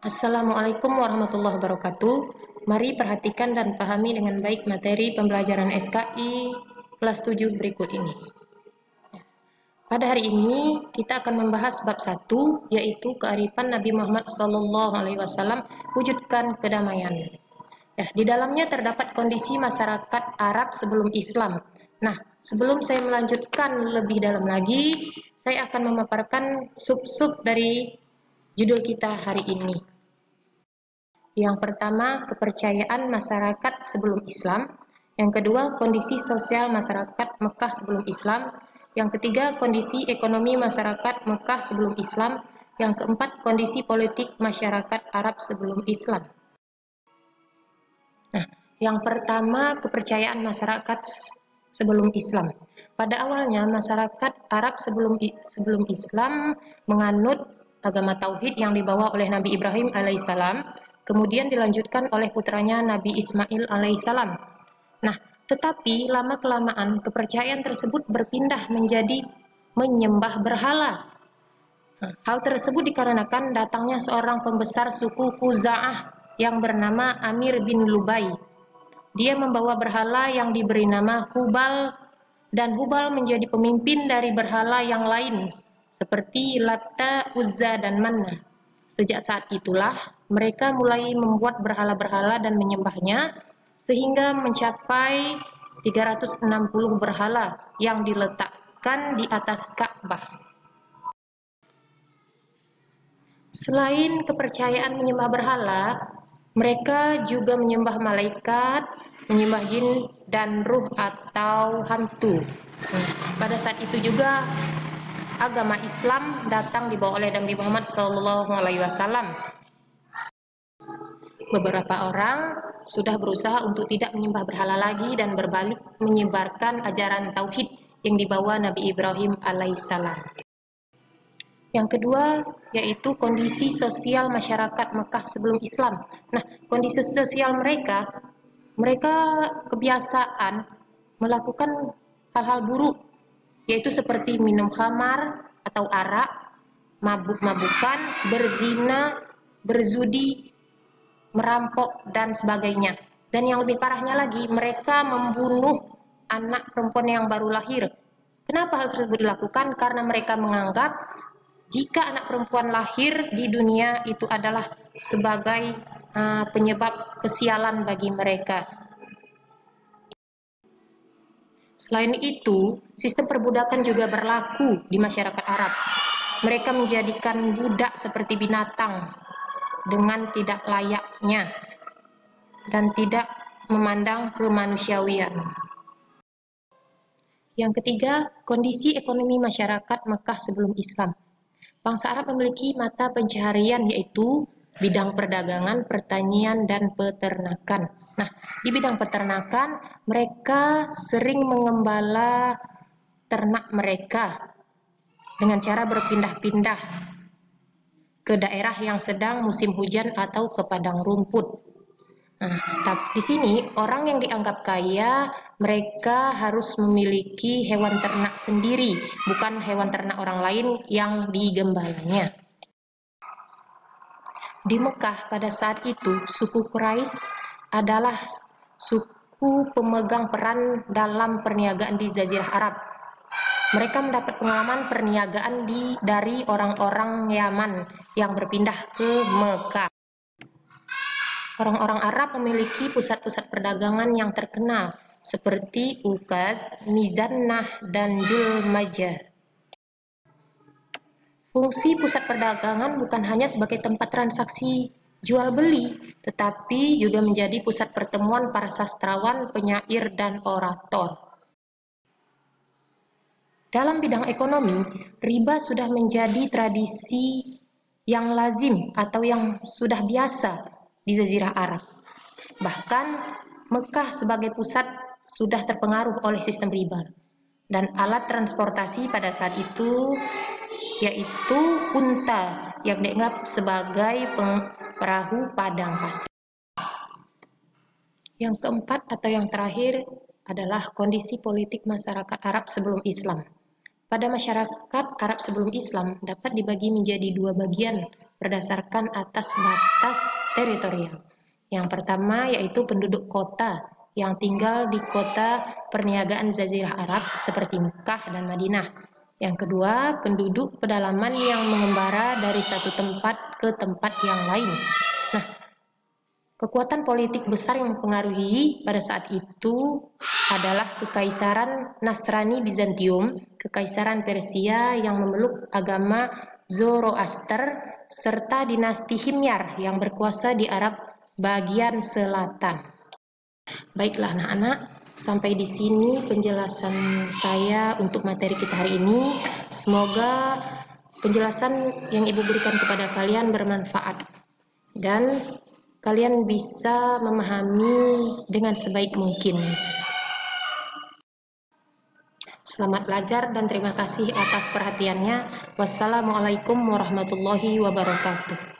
Assalamualaikum warahmatullahi wabarakatuh. Mari perhatikan dan pahami dengan baik materi pembelajaran SKI kelas 7 berikut ini. Pada hari ini kita akan membahas bab 1, yaitu kearifan Nabi Muhammad SAW wujudkan kedamaian. Di dalamnya terdapat kondisi masyarakat Arab sebelum Islam. Nah, sebelum saya melanjutkan lebih dalam lagi, saya akan memaparkan sub-sub dari judul kita hari ini. Yang pertama, kepercayaan masyarakat sebelum Islam. Yang kedua, kondisi sosial masyarakat Mekah sebelum Islam. Yang ketiga, kondisi ekonomi masyarakat Mekah sebelum Islam. Yang keempat, kondisi politik masyarakat Arab sebelum Islam. Nah, yang pertama, kepercayaan masyarakat sebelum Islam. Pada awalnya, masyarakat Arab sebelum Islam menganut agama tauhid yang dibawa oleh Nabi Ibrahim alaihissalam, kemudian dilanjutkan oleh putranya Nabi Ismail alaihissalam. Nah, tetapi lama-kelamaan kepercayaan tersebut berpindah menjadi menyembah berhala. Hal tersebut dikarenakan datangnya seorang pembesar suku Khuza'ah yang bernama Amir bin Lubai. Dia membawa berhala yang diberi nama Hubal, dan Hubal menjadi pemimpin dari berhala yang lain seperti Latta, Uzza, dan Manna. Sejak saat itulah mereka mulai membuat berhala-berhala dan menyembahnya sehingga mencapai 360 berhala yang diletakkan di atas Ka'bah. Selain kepercayaan menyembah berhala, mereka juga menyembah malaikat, menyembah jin dan ruh atau hantu. Pada saat itu juga agama Islam datang dibawa oleh Nabi Muhammad SAW. Beberapa orang sudah berusaha untuk tidak menyembah berhala lagi dan berbalik menyebarkan ajaran tauhid yang dibawa Nabi Ibrahim alaihissalam. Yang kedua, yaitu kondisi sosial masyarakat Mekah sebelum Islam. Nah, kondisi sosial mereka kebiasaan melakukan hal-hal buruk, yaitu seperti minum khamar atau arak, mabuk-mabukan, berzina, berzudi, merampok, dan sebagainya. Dan yang lebih parahnya lagi, mereka membunuh anak perempuan yang baru lahir. Kenapa hal tersebut dilakukan? Karena mereka menganggap jika anak perempuan lahir di dunia itu adalah sebagai penyebab kesialan bagi mereka. Selain itu, sistem perbudakan juga berlaku di masyarakat Arab. Mereka menjadikan budak seperti binatang dengan tidak layaknya dan tidak memandang kemanusiawian. Yang ketiga, kondisi ekonomi masyarakat Mekah sebelum Islam. Bangsa Arab memiliki mata pencaharian yaitu bidang perdagangan, pertanian, dan peternakan. Nah, di bidang peternakan, mereka sering mengembala ternak mereka dengan cara berpindah-pindah ke daerah yang sedang musim hujan atau ke padang rumput. Nah, tapi di sini orang yang dianggap kaya, mereka harus memiliki hewan ternak sendiri, bukan hewan ternak orang lain yang digembalanya. Di Mekah pada saat itu, suku Quraisy adalah suku pemegang peran dalam perniagaan di Jazirah Arab. Mereka mendapat pengalaman perniagaan dari orang-orang Yaman yang berpindah ke Mekah. Orang-orang Arab memiliki pusat-pusat perdagangan yang terkenal seperti Ukaz, Mizannah, dan Julmajah. Fungsi pusat perdagangan bukan hanya sebagai tempat transaksi jual beli, tetapi juga menjadi pusat pertemuan para sastrawan, penyair, dan orator. Dalam bidang ekonomi, riba sudah menjadi tradisi yang lazim atau yang sudah biasa di Jazirah Arab. Bahkan Mekah sebagai pusat sudah terpengaruh oleh sistem riba. Dan alat transportasi pada saat itu yaitu unta yang dianggap sebagai perahu padang pasir. Yang keempat atau yang terakhir adalah kondisi politik masyarakat Arab sebelum Islam. Pada masyarakat Arab sebelum Islam dapat dibagi menjadi dua bagian. berdasarkan atas batas teritorial. Yang pertama yaitu penduduk kota yang tinggal di kota perniagaan Jazirah Arab seperti Mekah dan Madinah. Yang kedua, penduduk pedalaman yang mengembara dari satu tempat ke tempat yang lain. Nah, kekuatan politik besar yang mempengaruhi pada saat itu adalah Kekaisaran Nasrani Bizantium, Kekaisaran Persia yang memeluk agama Zoroaster, serta dinasti Himyar yang berkuasa di Arab bagian selatan. Baiklah anak-anak, sampai di sini penjelasan saya untuk materi kita hari ini. Semoga penjelasan yang Ibu berikan kepada kalian bermanfaat dan kalian bisa memahami dengan sebaik mungkin. Selamat belajar dan terima kasih atas perhatiannya. Wassalamualaikum warahmatullahi wabarakatuh.